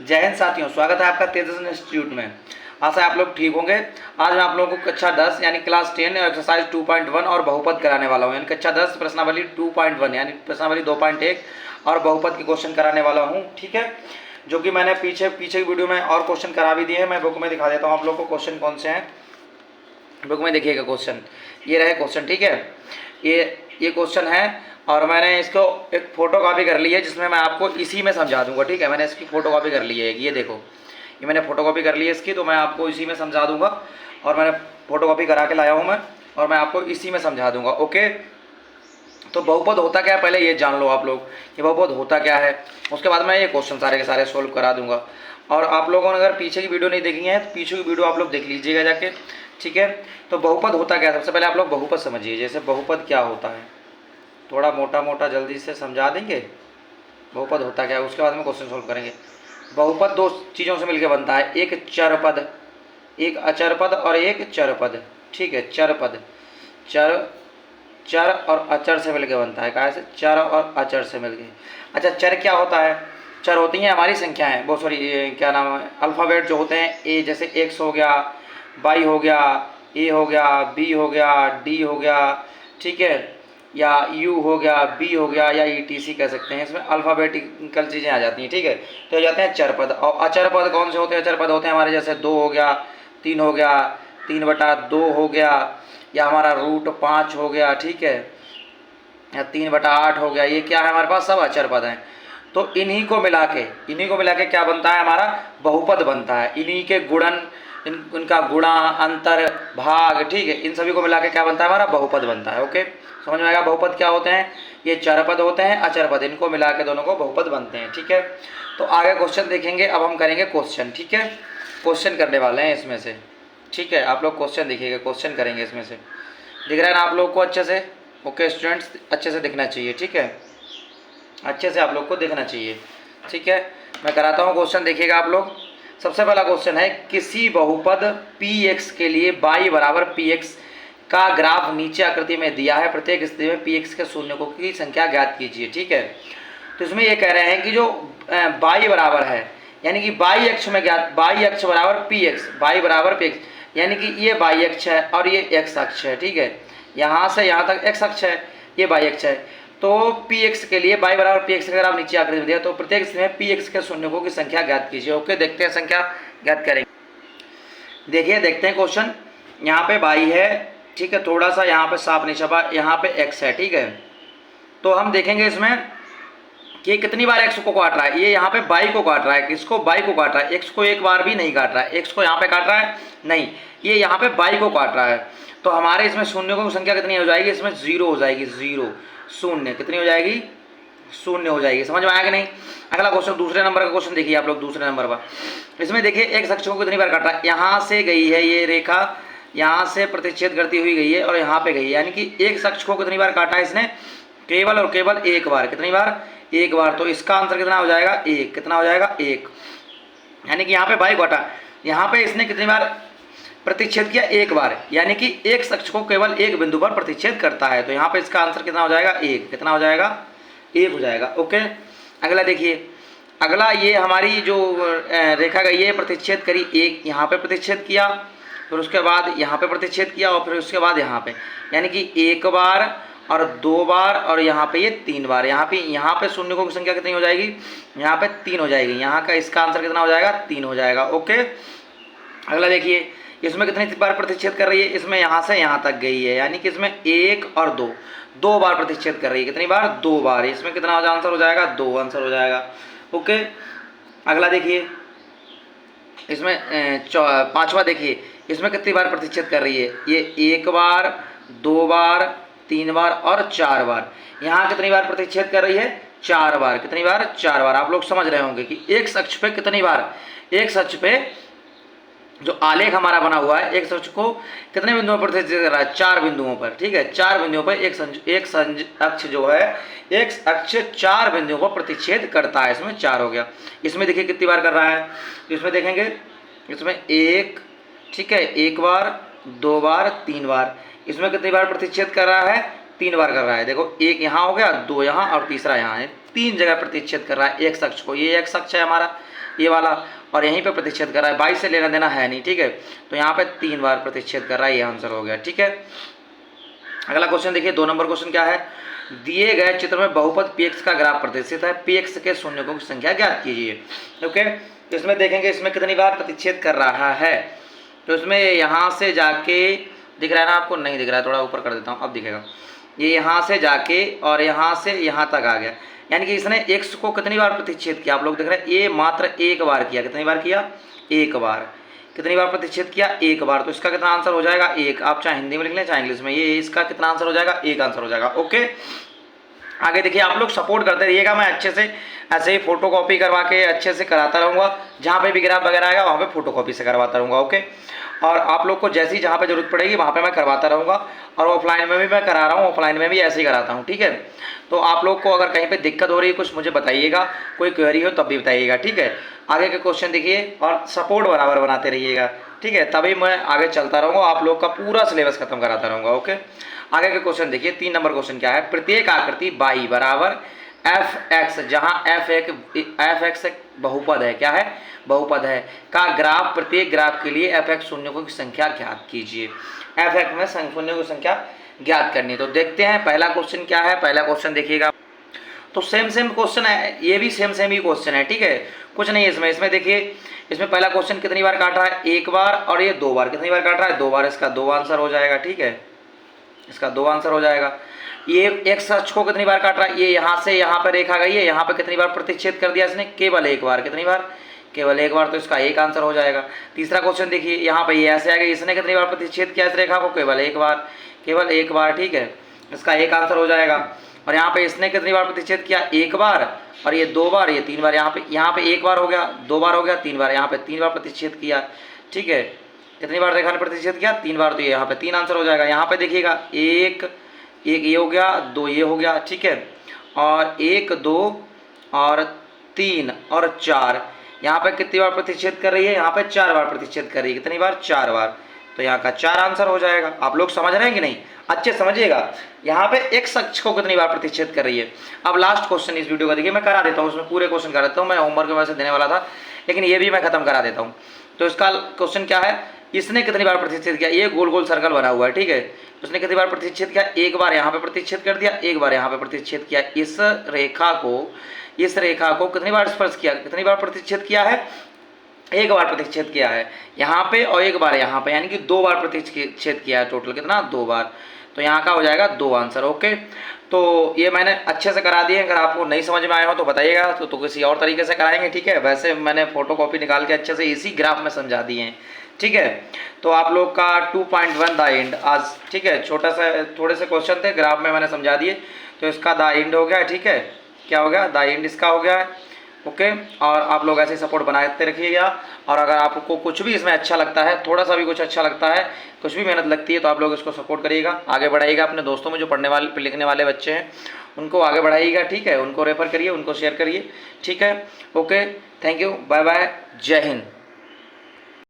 जय हिंद साथियों, स्वागत है आपका तेजस इंस्टीट्यूट में। आशा है आप लोग ठीक होंगे। आज मैं आप लोगों को कक्षा 10 यानी क्लास 10 एक्सरसाइज 2.1 और बहुपद कराने वाला हूं। यानी कक्षा 10 प्रश्नावली 2.1 यानी प्रश्नावली 2.1 और बहुपद के क्वेश्चन कराने वाला हूं। ठीक है, जो कि मैंने पीछे की वीडियो में और क्वेश्चन करा भी दिए हैं। मैं बुक में दिखा देता हूँ आप लोग को क्वेश्चन कौन से हैं। बुक में देखिएगा क्वेश्चन, ये रहे क्वेश्चन। ठीक है, ये क्वेश्चन है और मैंने इसको एक फ़ोटो कॉपी कर ली है जिसमें मैं आपको इसी में समझा दूंगा। ठीक है, मैंने इसकी फ़ोटो कॉपी कर ली है, ये देखो, ये मैंने फ़ोटो कॉपी कर ली है इसकी, तो मैं आपको इसी में समझा दूंगा। और मैंने फ़ोटो कॉपी करा के लाया हूँ मैं, और मैं आपको इसी में समझा दूंगा। ओके, तो बहुपद होता क्या है पहले ये जान लो आप लोग कि बहुपद होता क्या है। उसके बाद मैं ये क्वेश्चन सारे के सारे सोल्व करा दूंगा। और आप लोगों ने अगर पीछे की वीडियो नहीं देखी है तो पीछे की वीडियो आप लोग देख लीजिएगा जाके। ठीक है, तो बहुपद होता क्या है, सबसे पहले आप लोग बहुपद समझिए। जैसे बहुपद क्या होता है, थोड़ा मोटा मोटा जल्दी से समझा देंगे बहुपद होता क्या है, उसके बाद में क्वेश्चन सोल्व करेंगे। बहुपद दो चीज़ों से मिलकर बनता है, एक चरपद, एक अचरपद और एक चरपद। ठीक है, चरपद चर और अचर से मिलकर बनता है। कहाँ से? चर और अचर से मिलके। अच्छा, चर क्या होता है? चर होती हैं हमारी संख्याएं, वो सॉरी क्या नाम है, अल्फ़ाबेट जो होते हैं। ए जैसे एक्स हो गया, वाई हो गया, ए हो गया, बी हो गया, डी हो गया, ठीक है, या यू हो गया, बी हो गया, या ETC कह सकते हैं। इसमें अल्फ़ाबेटिकल चीज़ें आ जाती हैं। ठीक है, तो ये जाते हैं चरपद। और अचरपद कौन से होते हैं? अचरपद होते हैं हमारे जैसे 2 हो गया, 3 हो गया, 3/2 हो गया, या हमारा √5 हो गया। ठीक है, या 3/8 हो गया। ये क्या है हमारे पास? सब अचर पद हैं। तो इन्हीं को मिला के क्या बनता है? हमारा बहुपद बनता है। इन्हीं के गुणन, इनका गुणा, अंतर, भाग, ठीक है, इन सभी को मिला के क्या बनता है? हमारा बहुपद बनता है। ओके, समझ में आएगा बहुपद क्या होते हैं? ये चरपद होते हैं, अचरपद, इनको मिला के दोनों को बहुपद बनते हैं। ठीक है, तो आगे क्वेश्चन देखेंगे। अब हम करेंगे क्वेश्चन। ठीक है, क्वेश्चन करने वाले हैं इसमें से। ठीक है, आप लोग क्वेश्चन देखिएगा, क्वेश्चन करेंगे इसमें से। दिख रहा है ना आप लोग को अच्छे से? ओके स्टूडेंट्स, अच्छे से दिखना चाहिए। ठीक है, अच्छे से आप लोग को दिखना चाहिए। ठीक है, मैं कराता हूँ क्वेश्चन, देखिएगा आप लोग। सबसे पहला क्वेश्चन है, किसी बहुपद px के लिए y बराबर px का ग्राफ नीचे आकृति में दिया है। प्रत्येक स्थिति में px के शून्यकों की संख्या ज्ञात कीजिए। ठीक है, तो इसमें ये कह रहे हैं कि जो y बराबर है, यानी कि y अक्ष में ज्ञात, y अक्ष बराबर px, y बराबर px, यानी कि ये y अक्ष है और ये x अक्ष है। ठीक है, यहाँ से यहाँ तक x अक्ष है, ये y अक्ष है। तो px के लिए y बराबर px अगर आप नीचे आकृति में दिया तो प्रत्येक स्थिति में px के शून्यकों की संख्या ज्ञात कीजिए। ओके, देखते हैं संख्या ज्ञात करेंगे। देखिए, देखते हैं क्वेश्चन। यहाँ पे y है, ठीक है, थोड़ा सा यहाँ पे साफ नहीं छपा, यहाँ पे x है। ठीक है, तो हम देखेंगे इसमें कि कितनी बार x को काट रहा है। ये यहाँ पे y को काट रहा है, किसको? y को काट रहा है। x को एक बार भी नहीं काट रहा है, x को यहाँ पे काट रहा है नहीं, ये यहाँ पे y को काट रहा है। तो हमारे इसमें शून्यों की संख्या कितनी हो जाएगी? इसमें 0 हो जाएगी, 0 शून्य। कितनी हो जाएगी? 0 हो जाएगी। समझ में आया कि नहीं? अगला क्वेश्चन, दूसरे नंबर का क्वेश्चन देखिए आप लोग। दूसरे नंबर पर इसमें देखिए x अक्ष को कितनी बार काट रहा है। यहाँ से गई है ये रेखा, यहाँ से प्रतिच्छेद करती हुई गई है और यहाँ पे गई है, यानी कि x अक्ष को कितनी बार काटा है इसने? केवल और केवल एक बार। कितनी बार? एक बार। तो इसका आंसर कितना हो जाएगा? 1। कितना हो जाएगा? 1। यानी कि यहाँ पे y काटा, यहाँ पे इसने कितनी बार प्रतिच्छेद किया? एक बार, यानी कि x अक्ष को केवल एक बिंदु पर प्रतिच्छेद करता है। तो यहाँ पे इसका आंसर कितना हो जाएगा? 1। कितना हो जाएगा? 1 हो जाएगा। ओके, अगला देखिए। अगला ये हमारी जो रेखा गई है, प्रतिच्छेद करी, एक यहाँ पे प्रतिच्छेद किया, फिर उसके बाद यहाँ पे प्रतिच्छेद किया, और फिर उसके बाद यहाँ पे, यानी कि एक बार और 2 बार और यहाँ पे ये 3 बार। यहाँ पे शून्यकों की संख्या कितनी हो जाएगी? यहाँ पे 3 हो जाएगी। यहाँ का इसका आंसर कितना हो जाएगा? 3 हो जाएगा। ओके, अगला देखिए, इसमें कितनी बार प्रतिच्छेद कर रही है? इसमें यहाँ से यहाँ तक गई है, यानी कि इसमें 1 और 2 बार प्रतिच्छेद कर रही है। कितनी बार? 2 बार। इसमें कितना आंसर हो जाएगा? 2 आंसर हो जाएगा। ओके, अगला देखिए, इसमें पांचवा देखिए, इसमें कितनी बार प्रतिच्छेद कर रही है? ये 1 बार, 2 बार, 3 बार और 4 बार। यहाँ कितनी बार प्रतिच्छेद कर रही है? 4 बार। कितनी बार? 4 बार। आप लोग समझ रहे होंगे कि एक अक्ष पे कितनी बार, एक अक्ष पे जो आलेख हमारा बना हुआ है, एक अक्ष को कितने बिंदुओं पर प्रतिच्छेद कर रहा है? 4 बिंदुओं पर। ठीक है, 4 बिंदुओं पर एक अक्ष जो है, एक अक्ष 4 बिंदुओं पर प्रतिच्छेद करता है। इसमें 4 हो गया। इसमें देखिए कितनी बार कर रहा है, इसमें देखेंगे, इसमें 1, ठीक है, 1 बार, 2 बार, 3 बार। इसमें कितनी बार प्रतिच्छेद कर रहा है? 3 बार कर रहा है। देखो एक यहाँ हो गया, 2 यहाँ और तीसरा यहाँ है, 3 जगह प्रतिच्छेद कर रहा है एक अक्ष को। ये एक अक्ष है हमारा ये वाला, और यहीं पे प्रतिच्छेद कर रहा है। 22 से लेना देना है नहीं, ठीक है। तो यहाँ पे 3 बार प्रतिच्छेद कर रहा है, ये आंसर हो गया, ठीक है। अगला क्वेश्चन देखिए 2 नंबर क्वेश्चन क्या है, दिए गए चित्र में बहुपद px का ग्राफ प्रदर्शित है, px के शून्यकों की संख्या ज्ञात कीजिए। ओके, तो इसमें देखेंगे इसमें कितनी बार प्रतिच्छेद कर रहा है। तो इसमें यहाँ से जाके दिख रहा है ना आपको, नहीं दिख रहा है, थोड़ा ऊपर कर देता हूँ, अब दिखेगा। ये यहाँ से जाके और यहाँ से यहाँ तक आ गया, यानी कि इसने x को कितनी बार प्रतिच्छेद किया, आप लोग देख रहे हैं, ये मात्र एक बार किया। कितनी बार किया, एक बार। कितनी बार प्रतिच्छेद किया, एक बार। तो इसका कितना आंसर हो जाएगा, एक। आप चाहे हिंदी में लिख लें चाहे इंग्लिश में, ये इसका कितना आंसर हो जाएगा, एक आंसर हो जाएगा। ओके, आगे देखिए, आप लोग सपोर्ट करते रहिएगा, मैं अच्छे से ऐसे ही फोटो कॉपी करवा के अच्छे से कराता रहूँगा। जहाँ पे भी ग्राफ वगैरह आएगा वहाँ पे फोटो कॉपी से करवाता रहूँगा। ओके, और आप लोग को जैसी जहाँ पे जरूरत पड़ेगी वहाँ पे मैं करवाता रहूँगा, और ऑफलाइन में भी मैं करा रहा हूँ, ऑफलाइन में भी ऐसे ही कराता हूँ, ठीक है। तो आप लोग को अगर कहीं पे दिक्कत हो रही है कुछ मुझे बताइएगा, कोई क्वेरी हो तब भी बताइएगा, ठीक है। आगे के क्वेश्चन देखिए और सपोर्ट बराबर बनाते रहिएगा, ठीक है, तभी मैं आगे चलता रहूँगा, आप लोग का पूरा सिलेबस खत्म कराता रहूँगा। ओके, आगे के क्वेश्चन देखिए 3 नंबर क्वेश्चन क्या है, प्रत्येक आकृति y बराबर f(x), जहाँ f(x) एक बहुपद है, क्या है, बहुपद है, का ग्राफ, प्रत्येक ग्राफ के लिए f(x) शून्यकों की संख्या ज्ञात कीजिए। f(x) में शून्यों की संख्या ज्ञात करनी। तो देखते हैं पहला क्वेश्चन क्या है। पहला क्वेश्चन देखिएगा, तो सेम क्वेश्चन है, ये भी सेम ही क्वेश्चन है, ठीक है, कुछ नहीं है इसमें देखिए, इसमें पहला क्वेश्चन कितनी बार काट रहा है, एक बार, और ये 2 बार। कितनी बार काट रहा है, 2 बार। इसका 2 आंसर हो जाएगा, ठीक है, इसका 2 आंसर हो जाएगा। ये एक अक्ष को कितनी बार काट रहा है, ये यहाँ से यहाँ पर रेखा गई है, यहाँ पे कितनी बार प्रतिच्छेद कर दिया इसने, केवल एक बार। कितनी बार, केवल एक बार। तो इसका एक आंसर हो जाएगा। तीसरा क्वेश्चन देखिए, यहाँ पे ये ऐसे आ गया, इसने कितनी बार प्रतिच्छेद किया इस रेखा को, केवल एक बार, केवल एक बार, ठीक है, इसका एक आंसर हो जाएगा। और यहाँ पे इसने कितनी बार प्रतिच्छेद किया, एक बार, और ये 2 बार, ये 3 बार। यहाँ पे एक बार हो गया, 2 बार हो गया, 3 बार, यहाँ पे 3 बार प्रतिच्छेद किया, ठीक है। कितनी बार रेखा ने प्रतिच्छेद किया, 3 बार। तो ये यहाँ पे 3 आंसर हो जाएगा। यहाँ पे देखिएगा, एक ये हो गया, 2 ये हो गया, ठीक है, और 1 2 और 3 और 4, यहाँ पे कितनी बार प्रतिच्छेद कर रही है, यहाँ पे 4 बार प्रतिच्छेद कर रही है। कितनी बार, 4 बार। तो यहाँ का 4 आंसर हो जाएगा। आप लोग समझ रहे हैं कि नहीं, अच्छे समझिएगा। यहाँ पे x अक्ष को कितनी बार प्रतिच्छेद कर रही है। अब लास्ट क्वेश्चन इस वीडियो का देखिए, मैं करा देता हूँ, उसमें पूरे क्वेश्चन करा देता हूँ, मैं होमवर्क में वैसे देने वाला था, लेकिन ये भी मैं खत्म करा देता हूँ। तो इसका क्वेश्चन क्या है, इसने कितनी बार प्रतिच्छेद किया, ये गोल गोल सर्कल बना हुआ है, ठीक है, उसने कितनी बार प्रतिच्छेद किया, एक बार यहाँ पे प्रतिच्छेद कर दिया, एक बार यहाँ पे प्रतिच्छेद किया। इस रेखा को कितनी बार स्पर्श किया, कितनी बार प्रतिच्छेद किया है, एक बार प्रतिच्छेद किया है यहाँ पे, और एक बार यहाँ पे, यानी कि 2 बार प्रतिच्छेद किया है। टोटल कितना, 2 बार। तो यहाँ का हो जाएगा 2 आंसर। ओके, तो ये मैंने अच्छे से करा दिए। अगर आपको नहीं समझ में आया हो तो बताइएगा, तो किसी और तरीके से कराएंगे, ठीक है। वैसे मैंने फोटो कॉपी निकाल के अच्छे से इसी ग्राफ में समझा दिए हैं, ठीक है। तो आप लोग का 2.1 द एंड आज, ठीक है, छोटा सा थोड़े से क्वेश्चन थे, ग्राफ में मैंने समझा दिए, तो इसका द एंड हो गया, ठीक है। क्या हो गया, द एंड इसका हो गया है। ओके, और आप लोग ऐसे सपोर्ट बनाते रखिएगा। और अगर आपको कुछ भी इसमें अच्छा लगता है, थोड़ा सा भी कुछ अच्छा लगता है, कुछ भी मेहनत लगती है, तो आप लोग इसको सपोर्ट करिएगा, आगे बढ़ाइएगा। अपने दोस्तों में जो पढ़ने वाले लिखने वाले बच्चे हैं उनको आगे बढ़ाइएगा, ठीक है, उनको रेफर करिए, उनको शेयर करिए, ठीक है। Okay, thank you, bye bye, जय हिंद।